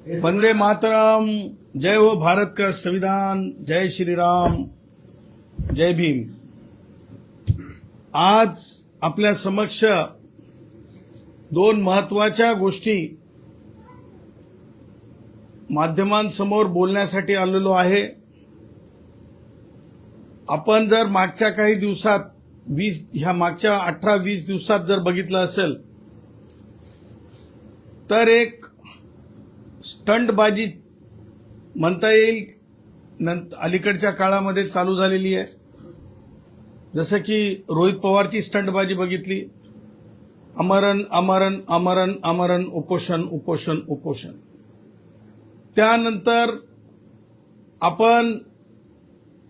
वंदे मातरम, जय हो भारत का संविधान, जय श्री राम, जय भीम। आज आपल्या समक्ष दोन महत्वाच्या गोष्टी माध्यमांसमोर बोलण्यासाठी आलेलो आहे। आपण जर मागच्या काही दिवसात मागच्या 18-20 दिवसात जर बघितलं असेल तर एक स्टंटबाजी म्हणता येईल अलीकडच्या काळामध्ये चालू झालेली आहे। जसं की रोहित पवारची स्टंटबाजी बघितली, अमरण अमरण अमरण अमरण उपोषण उपोषण उपोषण। त्यानंतर आपण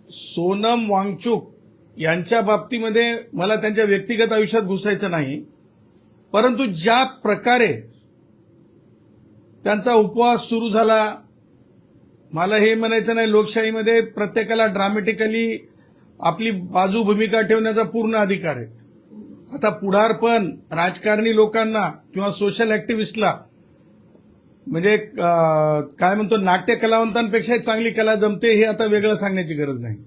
सोनम वांगचुक यांच्या बाबतीमध्ये मला त्यांच्या व्यक्तिगत आयुष्यात घुसायचं नाही, परंतु ज्या प्रकारे त्यांचा उपवास सुरू झाला, मला हे म्हणायचं नाही, लोकशाहीमध्ये प्रत्येकाला ड्रामॅटिकली आपली बाजू भूमिका ठेवण्याचा पूर्ण अधिकार आहे। आता पुढारपण राजकारणी लोकांना किंवा सोशल ऍक्टिव्हिस्टला म्हणजे काय म्हणतो नाट्य कलावंतांपेक्षा चांगली कला जमते हे आता वेगळं सांगण्याची गरज नाही।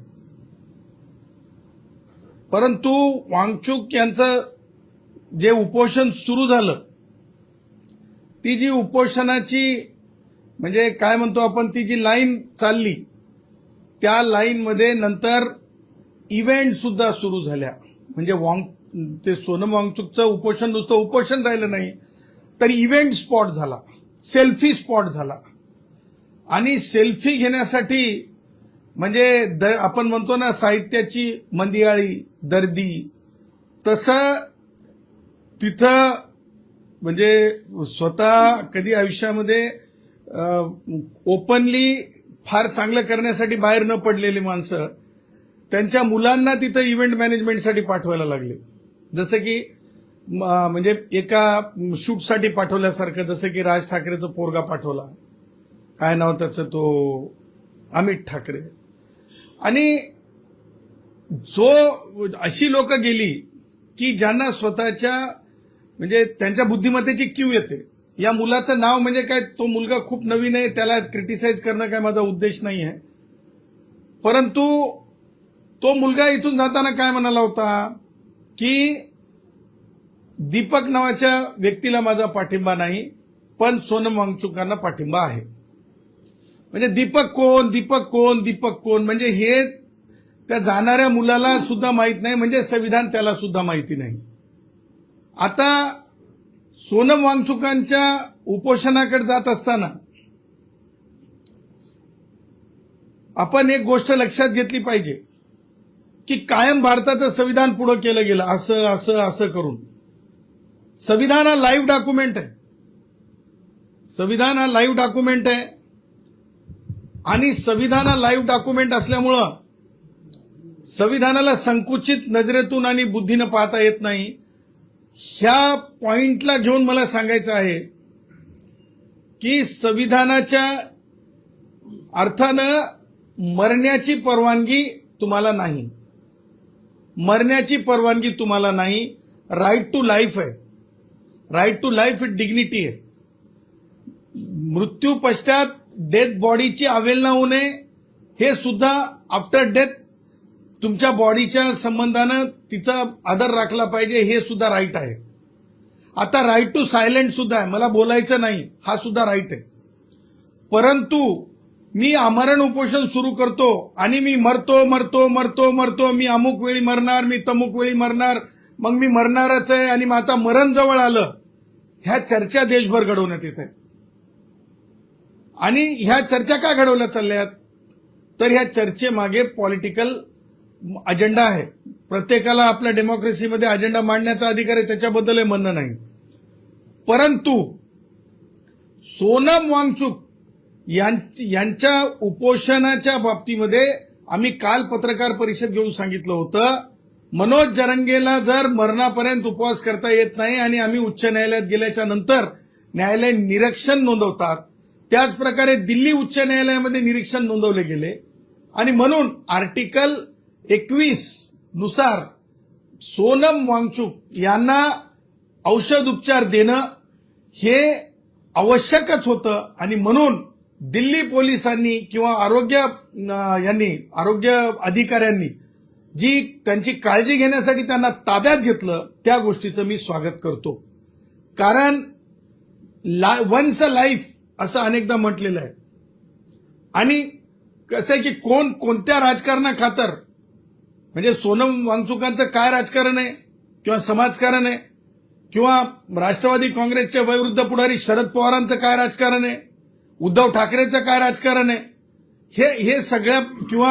परंतु वांगचुक यांचं जे उपोषण सुरू झालं, ती जी उपोषणाची म्हणजे काय म्हणतो आपण ती जी लाईन चालली, त्या लाईनमध्ये नंतर इव्हेंट सुद्धा सुरू झाल्या। म्हणजे ते सोनम वांगचुकचं उपोषण नुसतं उपोषण राहिलं नाही, तर इव्हेंट स्पॉट झाला, सेल्फी स्पॉट झाला। आणि सेल्फी घेण्यासाठी म्हणजे आपण म्हणतो ना साहित्याची मंदियाळी दर्दी, तसं तिथं म्हणजे स्वतः कधी आयुष्यामध्ये ओपनली फार चांगलं करण्यासाठी बाहेर न पडलेली माणसं त्यांच्या मुलांना तिथं इव्हेंट मॅनेजमेंटसाठी पाठवायला लागले। जसं की म्हणजे एका शूटसाठी पाठवल्यासारखं, जसं की राज ठाकरेचा पोरगा पाठवला, काय नाव त्याचं, तो अमित ठाकरे। आणि अशी लोक गेली की ज्यांना स्वतःच्या म्हणजे त्यांच्या बुद्धिमत्तेची कीव येते। या मुलाचं नाव म्हणजे काय, तो मुलगा खूप नवीन आहे, त्याला क्रिटिसाइज करणं काय माझा उद्देश नाही आहे, परंतु तो मुलगा इथून जाताना काय म्हणाला होता की दीपक नावाच्या व्यक्तीला माझा पाठिंबा नाही, पण सोनम वांगचुकांना पाठिंबा आहे। म्हणजे दीपक कोण दीपक कोण दीपक कोण, म्हणजे हे त्या जाणाऱ्या मुलाला सुद्धा माहित नाही, म्हणजे संविधान त्याला सुद्धा माहिती नाही। आता सोनम वांगचुकांच्या उपोषणाकडे जात असताना आपण एक गोष्ट लक्षात घेतली पाहिजे की कायम भारताचं संविधान पुढे केलं गेलं असं असं असं करून। संविधान हा लाईव्ह डॉक्युमेंट आहे, संविधान हा लाईव्ह डॉक्युमेंट आहे। आणि संविधान हा लाईव्ह डॉक्युमेंट असल्यामुळं संविधानाला संकुचित नजरेतून आणि बुद्धीनं पाहता येत नाही। ह्या पॉइंटला घेऊन मला सांगायचं आहे की संविधानाच्या अर्थानं मरण्याची परवानगी तुम्हाला नाही, मरण्याची परवानगी तुम्हाला नाही। राईट टू लाईफ आहे, right to life with dignity आहे। मृत्यू पश्चात डेथ बॉडीची अवहेलना होऊ नये, हे सुद्धा आफ्टर डेथ तुमच्या बॉडीच्या संबंधानं तिचा आदर राखला पाहिजे, हे सुद्धा राईट आहे। आता राईट टू सायलेंट सुद्धा आहे, मला बोलायचं नाही, हा सुद्धा राईट आहे। परंतु मी आमरण उपोषण सुरू करतो आणि मी मरतो मरतो मरतो मरतो, मी अमुक वेळी मरणार, मी तमुक वेळी मरणार, मग मी मरणारच आहे आणि मग आता मरण जवळ आलं, ह्या चर्चा देशभर घडवण्यात येत आहेत। आणि ह्या चर्चा का घडवल्या चालल्यात, तर ह्या चर्चेमागे पॉलिटिकल अजेंडा आहे। प्रत्येकाला आपल्या डेमोक्रेसीमध्ये अजेंडा मांडण्याचा अधिकार आहे, त्याच्याबद्दल म्हणणं नाही। परंतु सोनम वांगचुक यांच्या उपोषणाच्या बाबतीमध्ये आम्ही काल पत्रकार परिषद घेऊन सांगितलं होतं, मनोज जरंगेला जर मरणापर्यंत उपवास करता येत नाही आणि आम्ही उच्च न्यायालयात गेल्याच्या नंतर न्यायालय निरीक्षण नोंदवतात, त्याच प्रकारे दिल्ली उच्च न्यायालयामध्ये निरीक्षण नोंदवले गेले आणि म्हणून आर्टिकल 21 नुसार सोनम वांगचुक यांना औषध उपचार देणं हे आवश्यकच होतं आणि म्हणून दिल्ली पोलिसांनी किंवा आरोग्य अधिकाऱ्यांनी जी त्यांची काळजी घेण्यासाठी त्यांना ताब्यात घेतलं त्या गोष्टीचं मी स्वागत करतो. कारण वन्स अ लाईफ असं अनेकदा म्हटलेलं आहे. आणि कसं आहे की कोण कोणत्या राजकारणाखातर, म्हणजे सोनम वांगचुकांचं काय राजकारण आहे किंवा समाजकारण आहे किंवा राष्ट्रवादी काँग्रेसच्या वयोवृद्ध पुढारी शरद पवारांचं काय राजकारण आहे, उद्धव ठाकरेचं काय राजकारण आहे, हे सगळ्या किंवा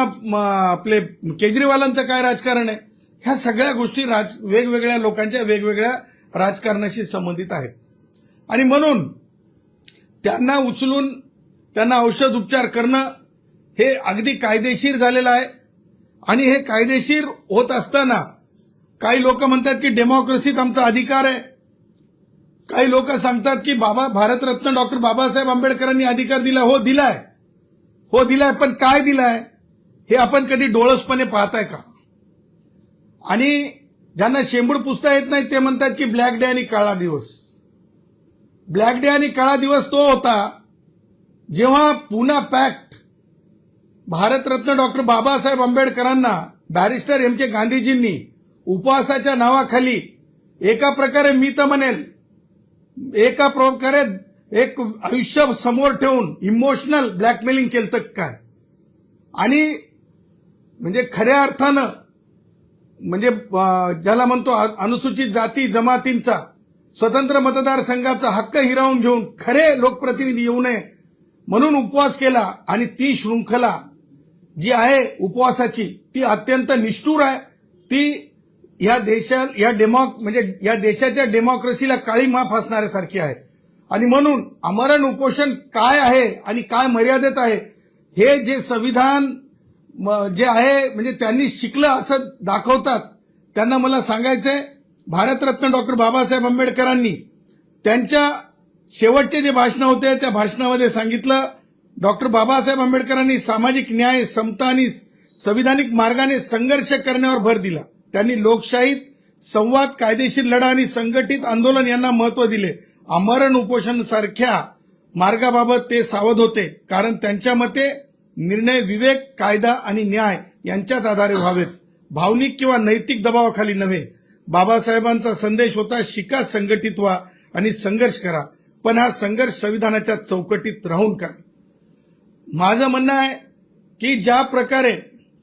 आपले केजरीवालांचं काय राजकारण आहे, ह्या सगळ्या गोष्टी वेगवेगळ्या लोकांच्या वेगवेगळ्या राजकारणाशी संबंधित आहेत. आणि म्हणून त्यांना उचलून त्यांना औषध उपचार करणं हे अगदी कायदेशीर झालेलं आहे. आणि हे कायदेशीर होत असताना काही लोक म्हणतात की डेमोक्रेसीत आमचा अधिकार आहे. काही लोक सांगतात की भारतरत्न डॉक्टर बाबासाहेब आंबेडकरांनी अधिकार दिला. हो दिलाय, पण काय दिलाय हे आपण कधी डोळसपणे पाहताय का? आणि ज्यांना शेंबूड पुसता येत नाही ते म्हणतात की ब्लॅक डे आणि काळा दिवस. ब्लॅक डे आणि काळा दिवस तो होता जेव्हा पुना पॅक्ट भारतरत्न डॉक्टर बाबासाहेब आंबेडकरांना बॅरिस्टर एम के गांधीजींनी उपवासाच्या नावाखाली एका प्रकारे मी तर म्हणेल एका प्रकारे एक आयुष्य समोर ठेवून इमोशनल ब्लॅकमेलिंग केलं तर काय. आणि म्हणजे खऱ्या अर्थानं म्हणजे ज्याला म्हणतो अनुसूचित जाती जमातींचा स्वतंत्र मतदारसंघाचा हक्क हिरावून घेऊन खरे लोकप्रतिनिधी येऊ नये म्हणून उपवास केला. आणि ती शृंखला जी आहे उपवासाची ती अत्यंत निष्ठुर आहे. ती या देशाच्या डेमोक्रेसीला काळीमा फासणाऱ्यासारखी आहे. आणि म्हणून आमरण उपोषण काय आहे आणि काय मर्यादेत आहे हे जे संविधान जे आहे म्हणजे त्यांनी शिकलं असं दाखवतात. त्यांना मला सांगायचंय, भारतरत्न डॉक्टर बाबासाहेब आंबेडकरांनी त्यांच्या शेवटचे जे भाषण होते त्या भाषणामध्ये सांगितलं, डॉक्टर बाबासाहेब आंबेडकरांनी सामाजिक न्याय, समता आणि संविधानिक मार्गाने संघर्ष करण्यावर भर दिला. त्यांनी लोकशाहीत संवाद, कायदेशीर लढा आणि संघटित आंदोलन यांना महत्व दिले. आमरण उपोषण सारख्या मार्गाबाबत ते सावध होते, कारण त्यांच्या मते निर्णय विवेक, कायदा आणि न्याय यांच्याच आधारे व्हावेत, भावनिक किंवा नैतिक दबावाखाली नव्हे. बाबासाहेबांचा संदेश होता, शिका, संघटित व्हा आणि संघर्ष करा, पण हा संघर्ष संविधानाच्या चौकटीत राहून करा. माझं म्हणणं आहे की ज्या प्रकारे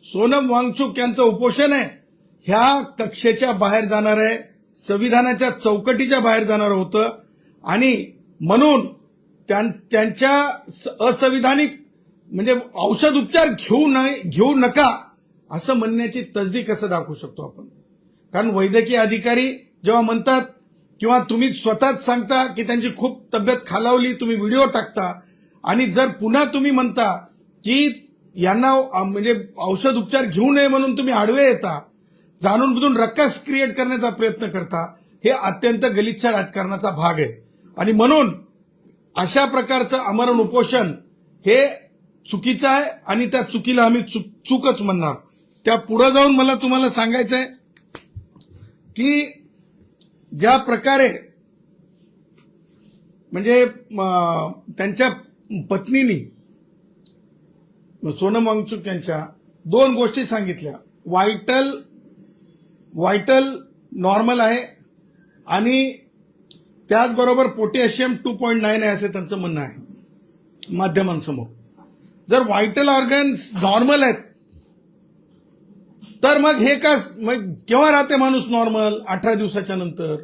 सोनम वांगचुक यांचं उपोषण आहे ह्या कक्षेच्या बाहेर जाणार आहे, संविधानाच्या चौकटीच्या बाहेर जाणार होतं. आणि म्हणून त्यांच्या असंविधानिक म्हणजे औषध उपचार घेऊ नका असं म्हणण्याची तसदी कसं दाखवू शकतो आपण? कारण वैद्यकीय अधिकारी जेव्हा म्हणतात किंवा तुम्ही स्वतःच सांगता की त्यांची खूप तब्येत खालावली, तुम्ही व्हिडिओ टाकता आणि जर पुन्हा तुम्ही म्हणता की यांना म्हणजे औषध उपचार घेऊ नये म्हणून तुम्ही आडवे येता, जाणून बुजून रक्कस क्रिएट करण्याचा प्रयत्न करता, हे अत्यंत गलिच्छ राजकारणाचा भाग आहे. आणि म्हणून अशा प्रकारचं आमरण उपोषण हे चुकीचं आहे आणि त्या चुकीला आम्ही चूकच म्हणणार. त्या पुढे जाऊन मला तुम्हाला सांगायचं आहे की ज्या प्रकारे म्हणजे त्यांच्या पत्नीनी सोनम वांगचुक यांच्या दोन गोष्टी सांगितल्या, व्हायटल नॉर्मल आहे आणि त्याचबरोबर पोटॅशियम 2.9 आहे असं त्यांचं म्हणणं आहे माध्यमांसमोर. जर व्हायटल ऑर्गन्स नॉर्मल आहेत तर मग हे का केव्हा राहते माणूस नॉर्मल? 18 दिवसाच्या नंतर.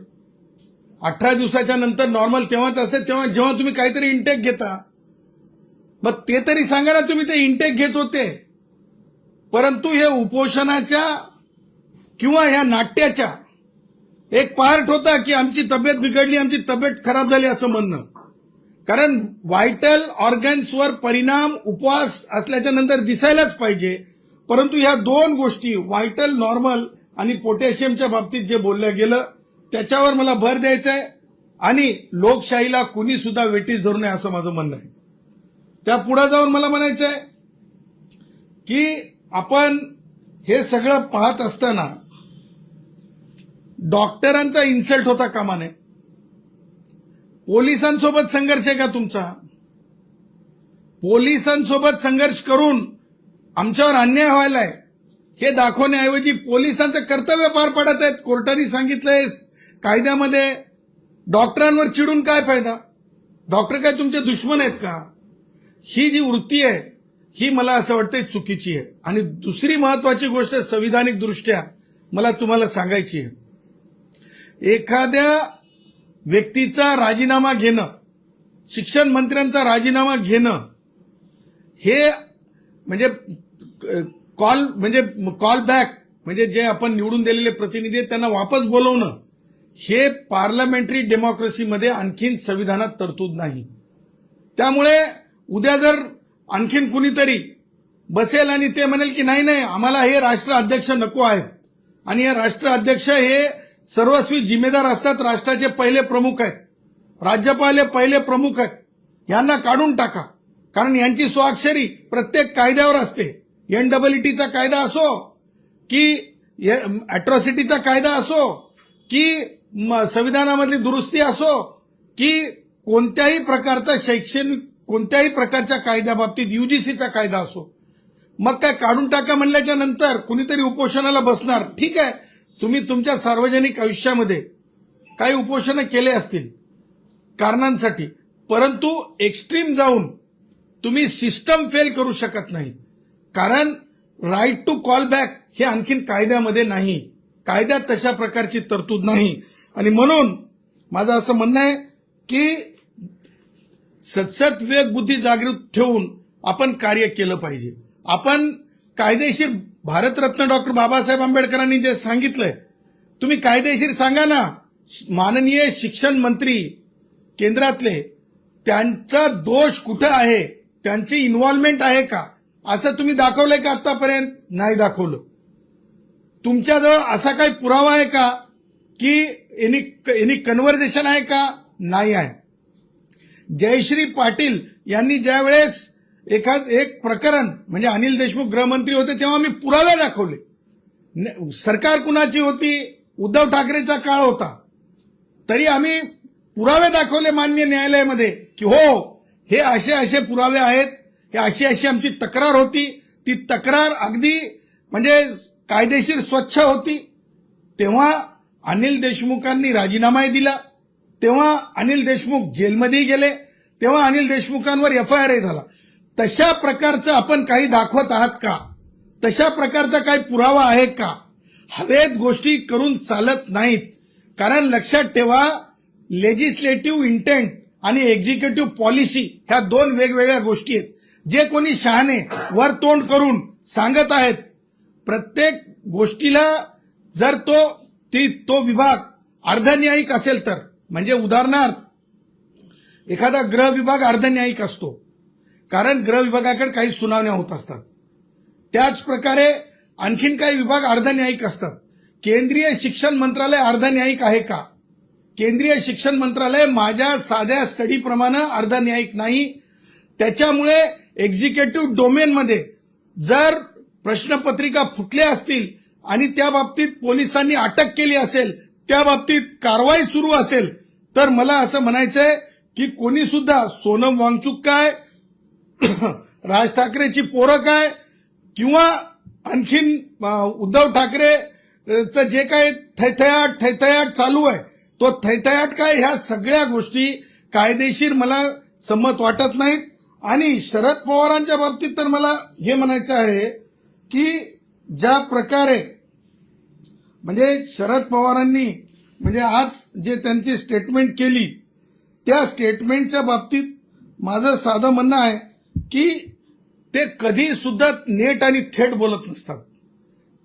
18 दिवसाच्या नंतर नॉर्मल तेव्हाच असते तेव्हा जेव्हा तुम्ही काहीतरी इंटेक घेता. मग ते तरी सांगा ना, तुम्ही ते इंटेक घेत होते, परंतु हे उपोषणाच्या किंवा ह्या नाट्याच्या एक पार्ट होता की आमची तब्येत बिघडली, आमची तब्येत खराब झाली असं म्हणणं. कारण व्हायटल ऑर्गन्सवर परिणाम उपवास असल्याच्या नंतर दिसायलाच पाहिजे. परंतु ह्या दोन गोष्टी व्हायटल नॉर्मल आणि पोटॅशियमच्या बाबतीत जे बोललं गेलं त्याच्यावर मला भर द्यायचा आहे. आणि लोकशाहीला कुणी सुद्धा वेटीस धरू नये असं माझं म्हणणं आहे. त्या पुढे जाऊन मला म्हणायचं आहे की आपण हे सगळं पाहत असताना डॉक्टरांचा इन्सल्ट होता कामा नये. पोलिसांसोबत संघर्ष आहे का तुमचा? पोलिसांसोबत संघर्ष करून आमच्यावर अन्याय व्हायलाय हे दाखवण्याऐवजी पोलिसांचं कर्तव्य पार पाडत आहेत. कोर्टाने सांगितलंय कायद्यामध्ये, डॉक्टरांवर चिडून काय फायदा? डॉक्टर काय तुमचे दुश्मन आहेत का? ही जी वृत्ती आहे ही मला असं वाटतंय चुकीची आहे. आणि दुसरी महत्वाची गोष्ट संविधानिक दृष्ट्या मला तुम्हाला सांगायची आहे, एखाद्या व्यक्तीचा राजीनामा घेणं, शिक्षण मंत्र्यांचा राजीनामा घेणं हे म्हणजे कॉल बॅक म्हणजे जे आपण निवडून दिलेले प्रतिनिधी आहेत त्यांना वापस बोलवणं, हे पार्लमेंटरी डेमोक्रेसीमध्ये आणखीन संविधानात तरतूद नाही. त्यामुळे उद्या जर आणखीन कुणीतरी बसेल आणि ते म्हणेल की नाही नाही आम्हाला हे राष्ट्राध्यक्ष नको आहेत आणि हे राष्ट्राध्यक्ष हे सर्वस्वी जिम्मेदार असतात, राष्ट्राचे पहिले प्रमुख आहेत, राज्यपाल हे पहिले प्रमुख आहेत, यांना काढून टाका, कारण यांची स्वाक्षरी प्रत्येक कायद्यावर असते. एनडब्ल्यूटीचा कायदा असो की अॅट्रॉसिटीचा कायदा असो की संविधानामधली दुरुस्ती असो की कोणत्याही प्रकारचा शैक्षणिक कोणत्याही प्रकारच्या कायद्याबाबतीत यूजीसीचा कायदा असो, मग काय काढून टाका म्हणल्याच्या नंतर कुणीतरी उपोषणाला बसणार. ठीक आहे, तुम्ही तुमच्या सार्वजनिक आयुष्यामध्ये काही उपोषणं केले असतील कारणांसाठी, परंतु एक्स्ट्रीम जाऊन तुम्ही सिस्टम फेल करू शकत नाही. कारण राईट टू कॉल बॅक हे आणखीन कायद्यामध्ये नाही, कायद्यात तशा प्रकारची तरतूद नाही. आणि म्हणून माझं असं म्हणणं आहे की सतसत विवेक बुद्धी जागृत ठेवून आपण कार्य केलं पाहिजे. आपण कायदेशीर भारतरत्न डॉक्टर बाबासाहेब आंबेडकरांनी जे सांगितलंय, तुम्ही कायदेशीर सांगा ना. माननीय शिक्षण मंत्री केंद्रातले, त्यांचा दोष कुठं आहे, त्यांची इन्व्हॉल्वमेंट आहे का, असं तुम्ही दाखवलंय का आतापर्यंत? नाही दाखवलं. तुमच्याजवळ असा काही पुरावा आहे का की एनी कन्व्हर्सेशन आहे का? नाही आहे. जयश्री पाटील यांनी ज्यावेळेस एक प्रकरण म्हणजे अनिल देशमुख गृहमंत्री होते तेव्हा मी पुरावे दाखवले. सरकार कुणाची होती? उद्धव ठाकरेचा काळ होता, तरी आम्ही पुरावे दाखवले मान्य न्यायालयामध्ये की हो हे असे असे पुरावे आहेत, हे अशी अशी आमची तक्रार होती. ती तक्रार अगदी म्हणजे कायदेशीर स्वच्छ होती. तेव्हा अनिल देशमुखांनी राजीनामाही दिला, तेव्हा अनिल देशमुख जेलमध्ये गेले, तेव्हा अनिल देशमुखांवर एफआयआर झाला. तशा प्रकारचं आपण काही दाखवत आहात का? तशा प्रकारचा काही पुरावा आहे का? हवेत गोष्टी करून चालत नाहीत. कारण लक्षात ठेवा, लेजिस्लेटिव्ह इंटेंट आणि एक्झिक्युटिव्ह पॉलिसी ह्या दोन वेगवेगळ्या गोष्टी आहेत. जे कोणी शहाणे वर तोंड करून सांगत आहेत, प्रत्येक गोष्टीला जर तो विभाग अर्धन्यायिक असेल तर, म्हणजे उदाहरणार्थ एखादा गृह विभाग अर्धन्यायिक असतो, कारण गृह विभागाकडे काही सुनावण्या होत असतात. त्याच प्रकारे आणखीन काही विभाग अर्धन्यायिक असतात. केंद्रीय शिक्षण मंत्रालय अर्धन्यायिक आहे का? केंद्रीय शिक्षण मंत्रालय माझ्या साध्या स्टडीप्रमाणे अर्धन्यायिक नाही. त्याच्यामुळे एक्झिक्युटिव्ह डोमेनमध्ये जर प्रश्नपत्रिका फुटल्या असतील आणि त्या बाबतीत पोलिसांनी अटक केली असेल, त्या बाबतीत कारवाई सुरू असेल, तर मला असं म्हणायचंय की कोणी सुद्धा सोनम वांगचुक काय, राज ठाकरेची पोरं काय, किंवा आणखीन उद्धव ठाकरेचं जे काही थैथयाट चालू आहे तो थैथयाट काय, ह्या सगळ्या गोष्टी कायदेशीर मला संमत वाटत नाहीत. आणि शरद पवारांच्या बाबतीत तर मला हे म्हणायचं आहे की ज्या प्रकारे म्हणजे शरद पवारांनी म्हणजे आज जे त्यांची स्टेटमेंट केली, त्या स्टेटमेंटच्या बाबतीत माझं साधं म्हणणं आहे की ते कधी सुद्धा नेट आणि थेट बोलत नसतात.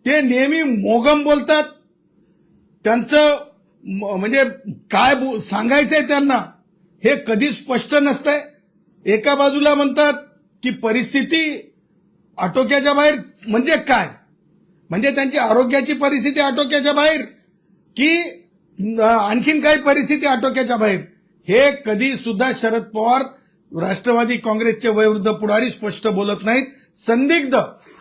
ते नेहमी मोगम बोलतात. त्यांचं म्हणजे काय सांगायचंय त्यांना हे कधीच स्पष्ट नसतंय. एका बाजूला म्हणतात की परिस्थिती आटोक्याच्या बाहेर, म्हणजे काय, म्हणजे त्यांची आरोग्याची परिस्थिती आटोक्याच्या बाहेर की आणखीन काही परिस्थिती आटोक्याच्या बाहेर, हे कधी सुद्धा शरद पवार राष्ट्रवादी काँग्रेसचे वयोवृद्ध पुढारी स्पष्ट बोलत नाहीत. संदिग्ध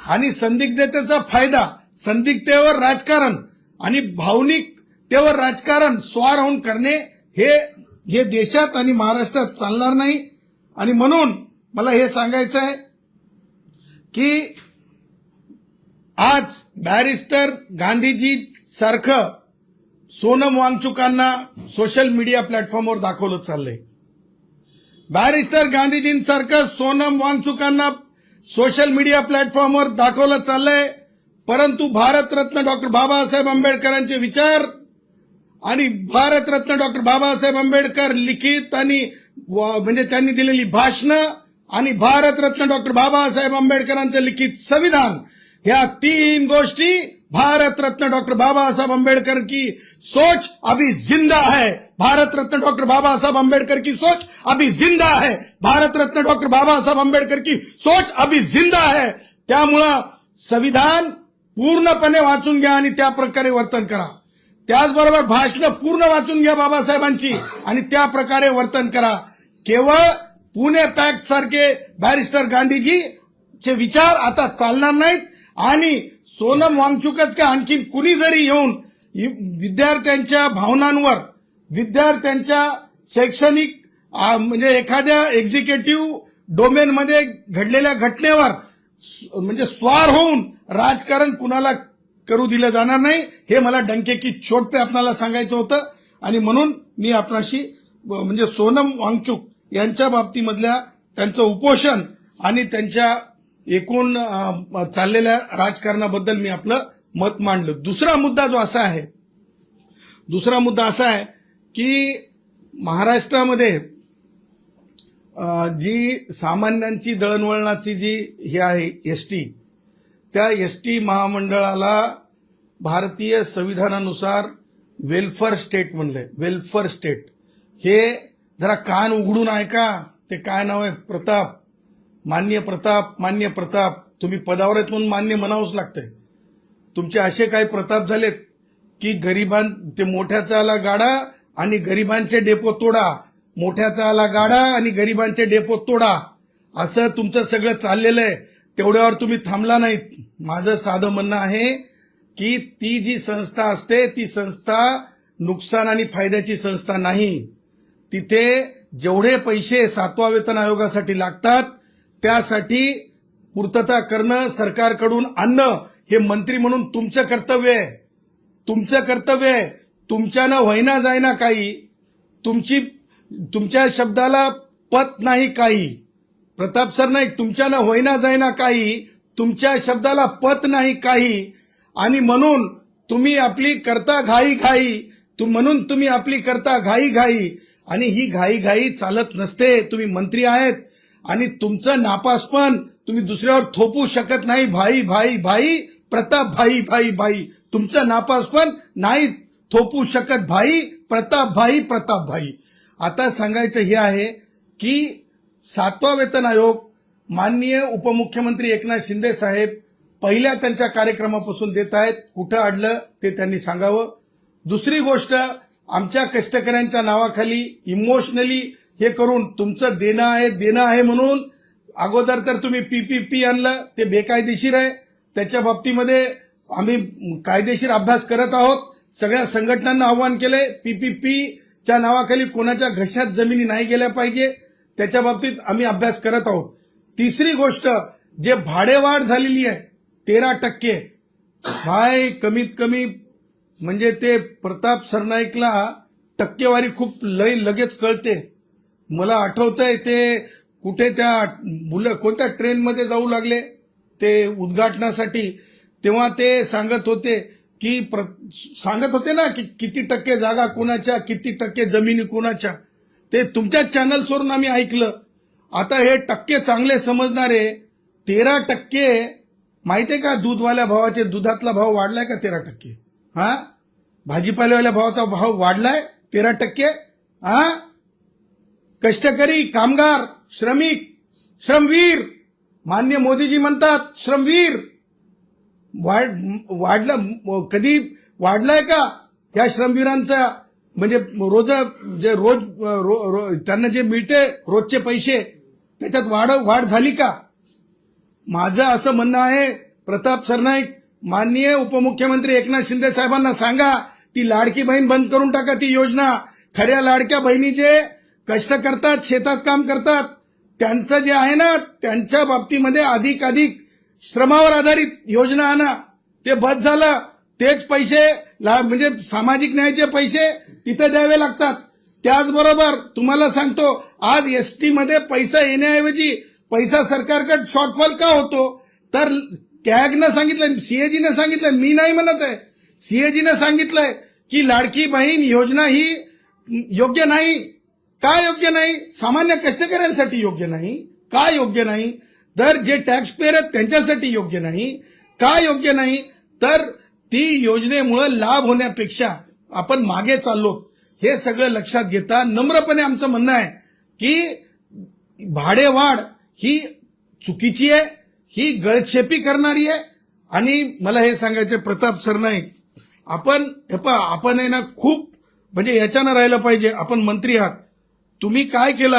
आणि संदिग्धतेचा फायदा, संदिग्धतेवर राजकारण आणि भावनिकतेवर राजकारण स्वार होऊन करणे, हे हे देशात आणि महाराष्ट्रात चालणार नाही. आणि म्हणून मला हे सांगायचं आहे की आज बॅरिस्टर गांधीजी सारखं सोनम वांगचुकांना सोशल मीडिया प्लॅटफॉर्मवर दाखवलं चाललंय. बॅरिस्टर गांधीजींसारखं सोनम वांगचुकांना सोशल मीडिया प्लॅटफॉर्मवर दाखवलं चाललंय. परंतु भारतरत्न डॉक्टर बाबासाहेब आंबेडकरांचे विचार आणि भारतरत्न डॉक्टर बाबासाहेब आंबेडकर लिखित आणि म्हणजे त्यांनी दिलेली भाषणं आणि भारतरत्न डॉक्टर बाबासाहेब आंबेडकरांचं लिखित संविधान, ह्या तीन गोष्टी भारत रत्न डॉक्टर बाबा साहब अम्बेडकर की सोच अभी जिंदा है. भारत रत्न डॉक्टर बाबा साहब अम्बेडकर की सोच अभी जिंदा है. भारत रत्न डॉक्टर बाबा साहब अम्बेडकर की सोच अभी जिंदा है. त्यामुळं संविधान पूर्णपणे वाचून घ्या आणि त्या प्रकारे वर्तन करा. त्याचबरोबर भाषणं पूर्ण वाचून घ्या बाबासाहेबांची आणि त्या प्रकारे वर्तन करा. केवळ पुणे पॅक्ट सारखे बॅरिस्टर गांधीजीचे विचार आता चालणार नाहीत. आणि सोनम वांगचुकच का आणखी कुणी जरी येऊन विद्यार्थ्यांच्या भावनांवर, विद्यार्थ्यांच्या शैक्षणिक म्हणजे एखाद्या एक्झिक्युटिव्ह डोमेनमध्ये घडलेल्या घटनेवर म्हणजे स्वार होऊन राजकारण कुणाला करू दिलं जाणार नाही. हे मला डंके की चोट पे आपल्याला सांगायचं होतं. आणि म्हणून मी आपणाशी म्हणजे सोनम वांगचुक यांच्या बाबतीमधल्या त्यांचं उपोषण आणि त्यांच्या एकूण चाललेल्या राजकारणाबद्दल मी आपलं मत मांडलं. दुसरा मुद्दा असा आहे की महाराष्ट्रामध्ये जी सामान्यांची दळणवळणाची जी हे आहे एसटी, त्या एसटी महामंडळाला भारतीय संविधानानुसार वेलफेअर स्टेट म्हणलंय. वेलफेअर स्टेट हे जरा कान उघडून ऐका. ते काय नाव आहे? प्रताप, मान्य प्रताप. तुम्ही पदावर आहेत म्हणून मान्य म्हणावंच लागतंय. तुमचे असे काही प्रताप झालेत की ते मोठ्याचा आला गाडा आणि गरिबांचे डेपो तोडा, मोठ्याचा आला गाडा आणि गरिबांचे डेपो तोडा, असं तुमचं सगळं चाललेलं आहे. तेवढ्यावर तुम्ही थांबला नाहीत. माझं साधं म्हणणं आहे की ती जी संस्था असते ती संस्था नुकसान आणि फायद्याची संस्था नाही. तिथे जेवढे पैसे 7व्या वेतन आयोगासाठी लागतात त्यासाठी पूर्तता करणं, सरकारकडून आणणं हे मंत्री म्हणून तुमचं कर्तव्य आहे. तुमच्यानं व्हायना जायना काही, तुमच्या शब्दाला पत नाही काही. प्रताप सर नाईक, तुमच्यानं व्हायना जायना काही, तुमच्या शब्दाला पत नाही काही. आणि म्हणून तुम्ही आपली करता घाई आणि ही घाई चालत नसते. तुम्ही मंत्री आहेत आणि तुमचं नापासपण तुम्ही दुसऱ्यावर थोपू शकत नाही. भाई प्रताप भाई तुमचं नापासपण नाही थोपू शकत. प्रताप भाई. आता सांगायचं हे आहे की 7वा वेतन आयोग माननीय उपमुख्यमंत्री एकनाथ शिंदे साहेब पहिल्या त्यांच्या कार्यक्रमापासून देत आहेत. कुठं अडलं ते त्यांनी सांगावं. दुसरी गोष्ट, आमच्या कष्टकऱ्यांच्या नावाखाली इमोशनली हे करून तुमचं देणं आहे म्हणून अगोदर तर तुम्ही पीपीपी आणलं, ते बेकायदेशीर आहे. त्याच्या बाबतीमध्ये आम्ही कायदेशीर अभ्यास करत आहोत. सगळ्या संघटनांना आव्हान केलंय, पीपीपीच्या नावाखाली कोणाच्या घशात जमिनी नाही गेल्या पाहिजे, त्याच्या बाबतीत आम्ही अभ्यास करत आहोत. तिसरी गोष्ट, जे भाडेवाढ झालेली आहे 13%, भाई कमीत कमी म्हणजे ते प्रताप सरनाईकला टक्केवारी खूप लगेच कळते. मला आठवतंय ते कुठे कोणत्या ट्रेनमध्ये जाऊ लागले ते उद्घाटनासाठी, तेव्हा ते सांगत होते ना की किती टक्के जागा कोणाच्या, किती टक्के जमिनी कोणाच्या. ते तुमच्याच चॅनल्सवरून आम्ही ऐकलं. आता हे टक्के चांगले समजणारे 13%, माहितीये का दूधवाल्या भावाचे दुधातला भाव वाढलाय का 13%? भाजीपाल्यावाल्या भावाचा भाव वाढलाय 13%. कष्टकरी, कामगार, श्रमिक, श्रमवीर, मान्य मोदीजी म्हणतात श्रमवीर कधी वाढलाय का? या श्रमवीरांचा म्हणजे त्यांना जे मिळते रोजचे पैसे त्याच्यात वाढ झाली का? माझं असं म्हणणं आहे, प्रताप सरनाईक, माननीय उपमुख्यमंत्री एकनाथ शिंदे साहेबांना सांगा ती लाडकी बहीण बंद करून टाका ती योजना. खऱ्या लाडक्या बहिणी जे कष्ट करतात, शेतात काम करतात, त्यांचं जे आहे ना, त्यांच्या बाबतीमध्ये अधिक श्रमावर आधारित योजना आणा. ते बस झालं. तेच पैसे म्हणजे सामाजिक न्यायाचे पैसे तिथे द्यावे लागतात. त्याचबरोबर तुम्हाला सांगतो, आज एसटी मध्ये पैसा येण्याऐवजी पैसा सरकारकडे शॉर्टफॉल का होतो? तर कॅगनं सांगितलं, सीएजीनं सांगितलं, मी नाही म्हणत आहे, सीएजीनं सांगितलंय की लाडकी बहीण योजना ही योग्य नाही. का योग्य नाही? सामान्य कष्टकऱ्यांसाठी योग्य नाही. का योग्य नाही? तर जे टॅक्स पेयर आहेत त्यांच्यासाठी योग्य नाही. का योग्य नाही? तर ती योजनेमुळे लाभ होण्यापेक्षा आपण मागे चाललो. हे सगळं लक्षात घेता नम्रपणे आमचं म्हणणं आहे की भाडेवाढ ही चुकीची आहे, ही गळचेपी करणारी आहे. आणि मला हे सांगायचं, प्रताप सरनाईक, आपण आहे ना, खूप म्हणजे याच्यानं राहिलं पाहिजे. आपण मंत्री आहात, तुम्ही काय केलं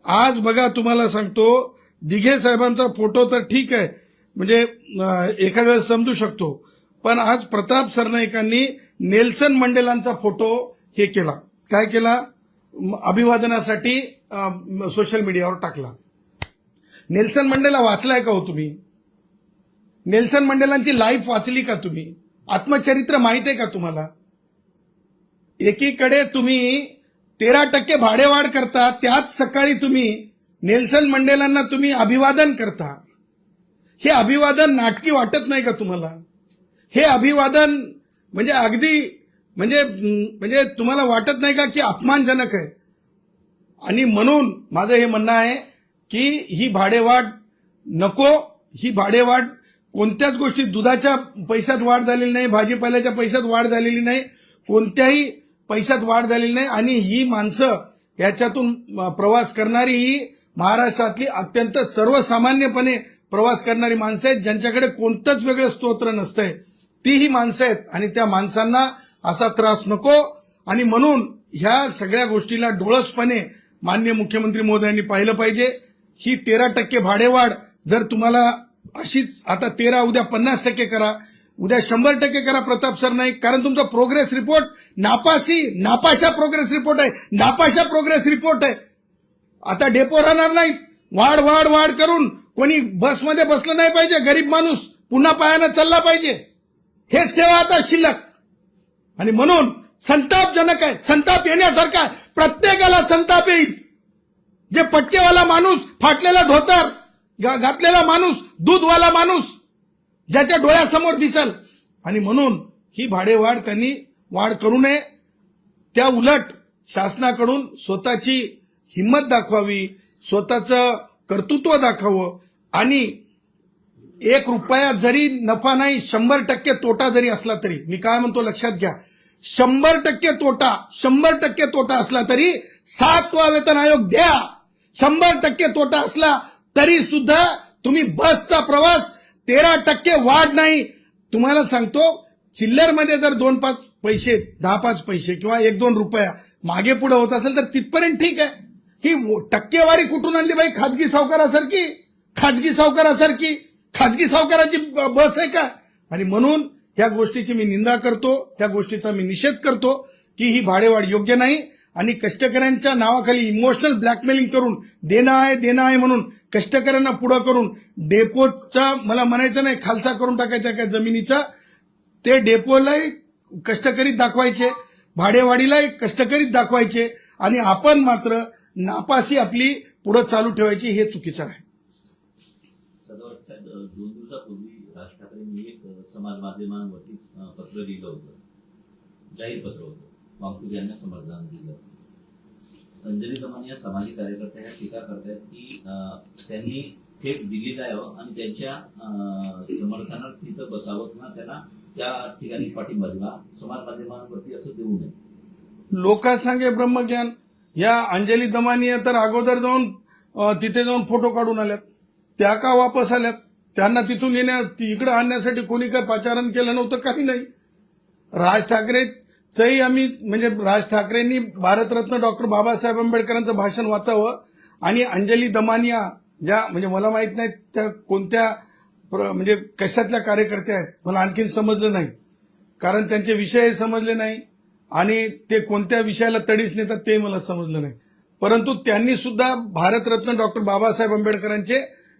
आज बघा, तुम्हाला सांगतो, दिघे साहेबांचा फोटो तर ठीक आहे, म्हणजे एखाद्या वेळेस समजू शकतो, पण आज प्रताप सरनाईकांनी नेल्सन मंडेलांचा फोटो हे केला. काय केला? अभिवादनासाठी सोशल मीडियावर टाकला. नेल्सन मंडेला वाचलाय का हो तुम्ही? नेल्सन मंडेलांची लाईफ वाचली का तुम्ही? आत्मचरित्र माहित आहे का तुम्हाला? एकीकडे तुम्ही 13% भाडेवाढ करता, त्याच सकाळी तुम्ही नेल्सन मंडेलांना तुम्ही अभिवादन करता. हे अभिवादन नाटकी वाटत नाही का तुम्हाला? हे अभिवादन म्हणजे अगदी म्हणजे तुम्हाला वाटत नाही का की अपमानजनक आहे? आणि म्हणून माझं हे म्हणणं आहे की ही भाडेवाढ नको. ही भाडेवाढ कोणत्याच गोष्टी, दुधाच्या पैशात वाढ झालेली नाही, भाजीपाल्याच्या पैशात वाढ झालेली नाही, कोणत्याही पैशात वाढ झालेली नाही. आणि ही माणसं याच्यातून प्रवास करणारी ही महाराष्ट्रातली अत्यंत सर्वसामान्यपणे प्रवास करणारी माणसं आहेत, ज्यांच्याकडे कोणतंच वेगळं स्तोत्र नसतंय. ती ही माणसं आहेत आणि त्या माणसांना असा त्रास नको. आणि म्हणून ह्या सगळ्या गोष्टीला डोळसपणे माननीय मुख्यमंत्री महोदयांनी पाहिलं पाहिजे. ही 13% भाडेवाढ जर तुम्हाला अशीच आता 13 उद्या 50% करा, उद्या 100% करा प्रताप सरनाईक, कारण तुमचा प्रोग्रेस रिपोर्ट नापाशा प्रोग्रेस रिपोर्ट आहे, नापाशा प्रोग्रेस रिपोर्ट आहे. आता डेपो राहणार नाही. वाढ करून कोणी बसमध्ये बसलं नाही पाहिजे. गरीब माणूस पुन्हा पायानं चालला पाहिजे. हेच ठेवा आता शिल्लक. आणि म्हणून संतापजनक आहे, संताप येण्यासारखा, प्रत्येकाला संताप येईल. जे पटकेवाला माणूस, फाटलेला धोतर घातलेला माणूस, दूधवाला माणूस ज्याच्या डोळ्यासमोर दिसल. आणि म्हणून ही भाडेवाढ त्यांनी वाढ करू नये. त्या उलट शासनाकडून स्वतःची हिंमत दाखवावी, स्वतःचं कर्तृत्व दाखवावं. आणि 1 रुपया जरी नफा नाही, 100% तोटा जरी असला तरी, मी काय म्हणतो लक्षात घ्या, 100% तोटा असला तरी 7वा वेतन आयोग द्या. 100% तोटा असला तरी सुद्धा तुम्ही बसचा प्रवास 13% वाढ नाही. तुम्हाला सांगतो, चिल्लरमध्ये जर 2-5 पैसे, 10-5 पैसे किंवा 1-2 रुपया मागे पुढे होत असेल तर तिथपर्यंत ठीक आहे. ही टक्केवारी कुठून आणली बाई? खाजगी सावकाराची बस आहे का? आणि म्हणून ह्या गोष्टीची मी निंदा करतो, त्या गोष्टीचा मी निषेध करतो की ही भाडेवाढ योग्य नाही. आणि कष्टकऱ्यांच्या नावाखाली इमोशनल ब्लॅकमेलिंग करून देणं आहे म्हणून कष्टकऱ्यांना पुढं करून डेपोचा, मला म्हणायचं नाही खालसा करून टाकायचा काय जमिनीचा, ते डेपोलाही कष्टकरीत दाखवायचे, भाडेवाढीलाही कष्टकरीत दाखवायचे, आणि आपण मात्र नापासी आपली पुढं चालू ठेवायची. हे चुकीचं आहे. 2 दिवसापूर्वी राज ठाकरेंनी एक समाज माध्यमांवरती पत्र लिहिलं होतं, जाहीर पत्र होतं, वामकुज यांना समर्थन दिलं. अंजली दमानी या सामाजिक कार्यकर्त्या ह्या टीका करतायत की त्यांनी थेट दिल्लीला यावं आणि त्यांच्या समर्थनात तिथं बसावं किंवा त्यांना त्या ठिकाणी पाठिंबा दिला, समाज माध्यमांवरती असं देऊ नये. लोकांसांगे ब्रह्मज्ञान. या अंजली दमानी तर अगोदर जाऊन तिथे जाऊन फोटो काढून आल्यात. त्या का वापस आल्यात? त्यांना तिथून इकडे आणण्यासाठी कोणी काय पाचारण केलं नव्हतं, काही नाही. राज ठाकरेचंही आम्ही म्हणजे राज ठाकरेंनी भारतरत्न डॉक्टर बाबासाहेब आंबेडकरांचं भाषण वाचावं. आणि अंजली दमानिया ज्या म्हणजे मला माहित नाही त्या कोणत्या म्हणजे कशातल्या कार्यकर्त्या आहेत, मला आणखीन समजलं नाही, कारण त्यांचे विषय समजले नाही. आणि ते कोणत्या विषयाला तडीस नेतात ते मला समजलं नाही. परंतु त्यांनी सुद्धा भारतरत्न डॉक्टर बाबासाहेब आंबेडकरांचे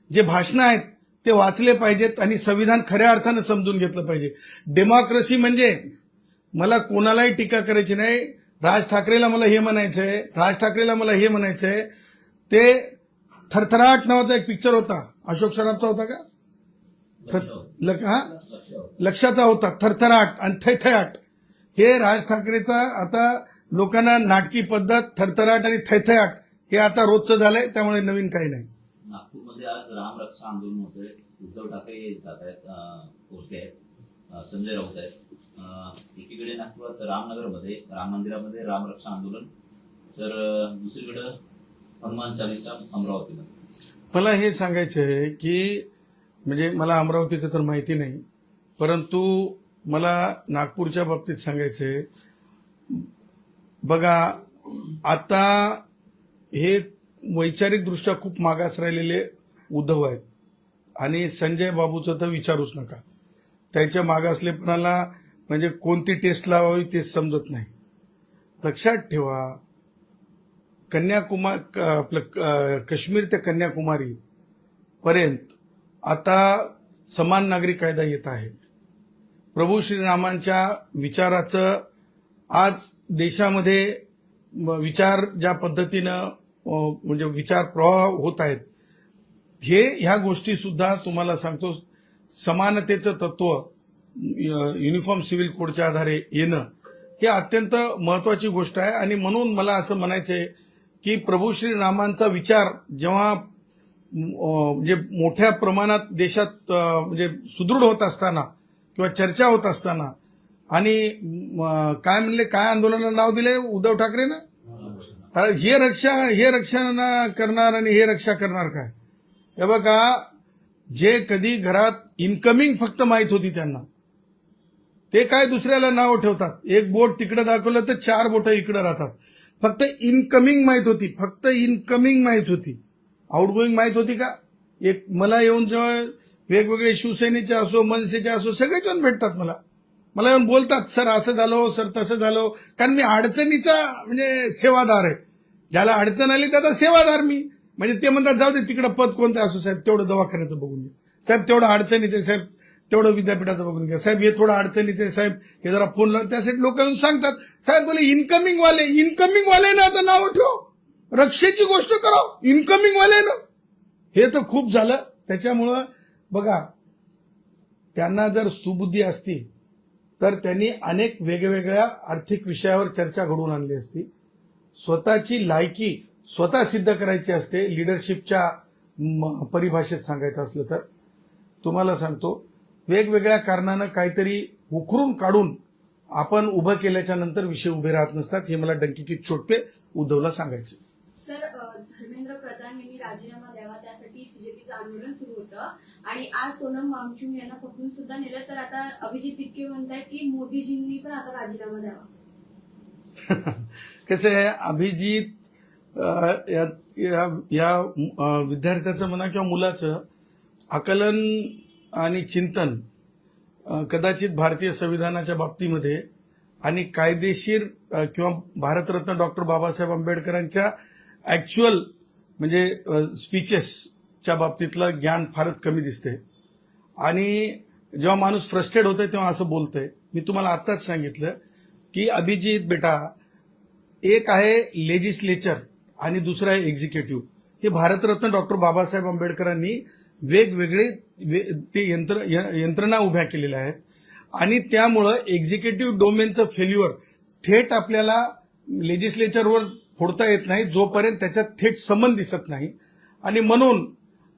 जे भाषणं आहेत ते वाचले पाहिजेत आणि संविधान खऱ्या अर्थानं समजून घेतलं पाहिजे. डेमोक्रेसी म्हणजे मला कोणालाही टीका करायची नाही. राज ठाकरेला मला हे म्हणायचंय, राज ठाकरेला मला हे म्हणायचंय. ते थरथराट नावाचा एक पिक्चर होता, अशोक सराफचा होता का? लक्षाचा होता. थरथराट आणि थैथयाट हे राज ठाकरेचा आता लोकांना नाटकी पद्धत थरथराट आणि थैथयाट हे आता रोजचं झालंय. त्यामुळे नवीन काही नाही. नागपूरमध्ये आज राम रक्षा आंदोलन होतंय. उद्धव ठाकरे जात आहेत, पोहोचले आहेत, संजय राऊत आहेत. एकीकडे नागपुरात रामनगरमध्ये राम मंदिरामध्ये राम रक्षा आंदोलन, तर दुसरीकडे हनुमान चालीसा अमरावतीमध्ये. मला हे सांगायचं आहे की म्हणजे मला अमरावतीचं तर माहिती नाही, परंतु मला नागपूरच्या बाबतीत सांगायचं आहे. बघा, आता हे वैचारिकदृष्ट्या खूप मागास राहिलेले उद्धव आहेत आणि संजय बाबूचं तर विचारूच नका. त्याच्या मागासलेपणाला म्हणजे कोणती टेस्ट लावावी तेच समजत नाही. लक्षात ठेवा, आपलं काश्मीर ते कन्याकुमारी पर्यंत आता समान नागरिक कायदा येत आहे. प्रभू श्रीरामांच्या विचाराचं आज देशामध्ये विचार ज्या पद्धतीनं म्हणजे विचार प्रवाह होत आहेत, ह्या गोष्टी सुद्धा तुम्हाला सांगतो, समानतेचं तत्व युनिफॉर्म सिव्हिल कोडच्या आधारे येणं हे अत्यंत महत्वाची गोष्ट आहे. आणि म्हणून मला असं म्हणायचंय की प्रभू श्रीरामांचा विचार जेव्हा म्हणजे मोठ्या प्रमाणात देशात म्हणजे सुदृढ होत असताना किंवा चर्चा होत असताना आणि काय म्हणले, काय आंदोलनाला नाव दिले उद्धव ठाकरेनं, हे रक्षा करणार आणि हे रक्षा करणार काय. हे बघा, जे कधी घरात इनकमिंग फक्त माहित होती त्यांना, ते काय दुसऱ्याला नाव ठेवतात. एक बोट तिकडे दाखवलं तर 4 बोटं इकडे राहतात. फक्त इनकमिंग माहित होती, फक्त इनकमिंग माहित होती. आउटगोईंग माहित होती का? एक मला येऊन जेव्हा वेगवेगळे शिवसेनेचे असो, मनसेचे असो, सगळेच येऊन भेटतात मला येऊन बोलतात, सर असं झालो, सर तसं झालो. कारण मी अडचणीचा म्हणजे सेवादार आहे. ज्याला अडचण आली त्याचा सेवादार मी. म्हणजे ते म्हणतात जाऊ दे तिकडं पद कोणतं असो साहेब, तेवढं दवाखान्याचं बघून घ्या साहेब, तेवढं अडचणीचं साहेब, तेवढं विद्यापीठाचं बघून घ्या साहेब, हे थोडं अडचणीचं साहेब, हे जरा फोन लावून. त्यासाठी लोक येऊन सांगतात साहेब बोले इनकमिंग वाले ना आता नाव ठेव, रक्षेची गोष्ट करावं, इनकमिंग वाले ना. हे तर खूप झालं. त्याच्यामुळं बघा, त्यांना जर सुबुद्धी असती तर त्यांनी अनेक वेगवेगळ्या आर्थिक विषयावर चर्चा घडवून आणली असती. स्वतःची लायकी स्वतः सिद्ध करायची असते. लिडरशिपच्या परिभाषेत सांगायचं असलं तर तुम्हाला सांगतो, वेगवेगळ्या कारणानं काहीतरी उखरून काढून आपण उभं केल्याच्या नंतर विषय उभे राहत नसतात. हे मला डंकीकीत छोटपे उद्धवला सांगायचं. सर, धर्मेंद्र प्रधान यांनी राजीनामा द्यावा त्यासाठी सीजेपीचं आंदोलन सुरू होतं आणि आज सोनम वांगचुक यांना पकडून सुद्धा नेलं. तर आता अभिजित तिटके म्हणतायत की मोदीजींनी पण आता राजीनामा द्यावा. कसं आहे, अभिजित या विद्यार्थ्याचं म्हणा किंवा मुलाचं आकलन आणि चिंतन कदाचित भारतीय संविधानाच्या बाबतीमध्ये आणि कायदेशीर किंवा भारतरत्न डॉक्टर बाबासाहेब आंबेडकरांच्या ऍक्च्युअल म्हणजे स्पीचेसच्या बाबतीतलं ज्ञान फारच कमी दिसते. आणि जेव्हा माणूस फ्रस्ट्रेट होतोय तेव्हा असं बोलतोय. मी तुम्हाला आत्ताच सांगितलं की अभिजित बेटा, एक आहे लेजिस्लेचर आणि दुसरं आहे एक्झिक्युटिव्ह. हे भारतरत्न डॉक्टर बाबासाहेब आंबेडकरांनी वेगवेगळे ते यंत्रणा उभ्या केलेल्या आहेत आणि त्यामुळं एक्झिक्युटिव्ह डोमेनचं फेल्युअर थेट आपल्याला लेजिस्लेचरवर फोडता येत नाही जोपर्यंत त्याच्यात थेट संबंध दिसत नाही. आणि म्हणून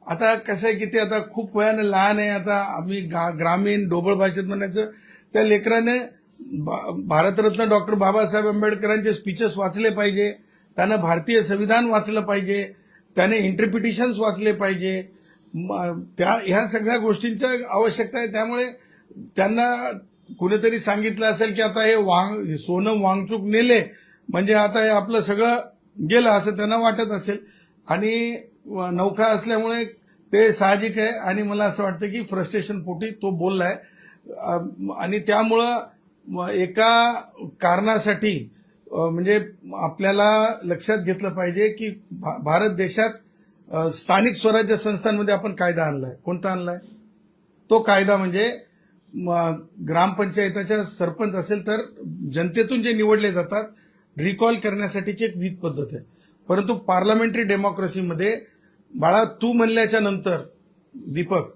आता कसं आहे की ते आता खूप वयानं लहान आहे. आता आम्ही ग्रामीण ढोबळ भाषेत म्हणायचं, त्या लेकराने भारतरत्न डॉक्टर बाबासाहेब आंबेडकरांचे स्पीचेस वाचले पाहिजे, त्यानं भारतीय संविधान वाचलं पाहिजे, त्याने इंटरप्रिटेशन्स वाचले पाहिजे. ह्या सगळ्या गोष्टींची आवश्यकता आहे. त्यामुळे त्यांना कुणीतरी सांगितलं असेल की आता हे सोनम वांगचुक नेले म्हणजे आता हे आपलं सगळं गेलं असं त्यांना वाटत असेल. आणि नौका असल्यामुळे ते साहजिक आहे. आणि मला असं वाटतं की फ्रस्ट्रेशन पोटी तो बोललाय आणि त्यामुळं एका कारणासाठी म्हणजे आपल्याला लक्षात घेतलं पाहिजे की भारत देशात स्थानिक स्वराज्य संस्थांमध्ये आपण कायदा आणलाय. कोणता आणलाय? तो कायदा म्हणजे ग्रामपंचायताच्या सरपंच असेल तर जनतेतून जे निवडले जातात रिकॉल करण्यासाठीची एक विध पद्धत आहे. परंतु पार्लमेंटरी डेमोक्रेसीमध्ये बाळा तू म्हणल्याच्या नंतर दीपक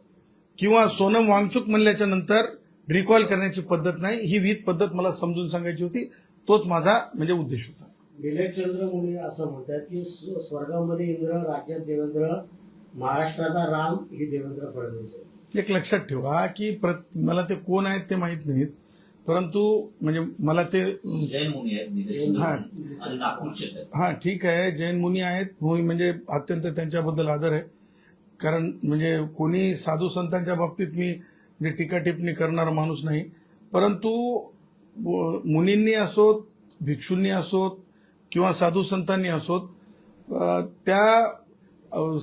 किंवा सोनम वांगचुक म्हणल्याच्या नंतर रिकॉल करण्याची पद्धत नाही. ही विध पद्धत मला समजून सांगायची होती. तोच माझा म्हणजे उद्देश होता. निलेशचंद्र मुनी असं म्हणतात की स्वर्गामध्ये इंद्र, राज्यात देवेंद्र, महाराष्ट्राचा राम ही देवेंद्र फडणवीस आहे. एक लक्षात ठेवा की मला ते कोण आहेत ते माहित नाहीत, परंतु म्हणजे मला ते जैन मुनी आहेत, निलेश चंद्र मुनी आणि नागपूरचे आहेत. हा ठीक आहे, जैन मुनी आहेत. म्हणजे अत्यंत त्यांच्याबद्दल आदर आहे. कारण म्हणजे कोणी साधू संतांच्या बाबतीत मी म्हणजे टीका टिप्पणी करणारा माणूस नाही. परंतु मुनींनी असोत, भिक्षूंनी असोत किंवा साधू संतांनी असोत, त्या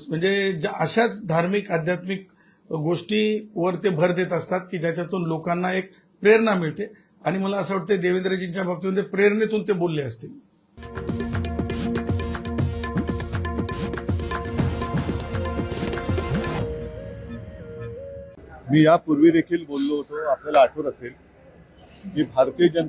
म्हणजे अशाच धार्मिक आध्यात्मिक गोष्टीवर ते भर देत असतात की ज्याच्यातून लोकांना एक प्रेरणा मिळते. आणि मला असं वाटतं देवेंद्रजींच्या बाबतीमध्ये प्रेरणेतून ते बोलले असतील. मी यापूर्वी देखील बोललो होतो, आपल्याला आठवत असेल की भारतीय जनता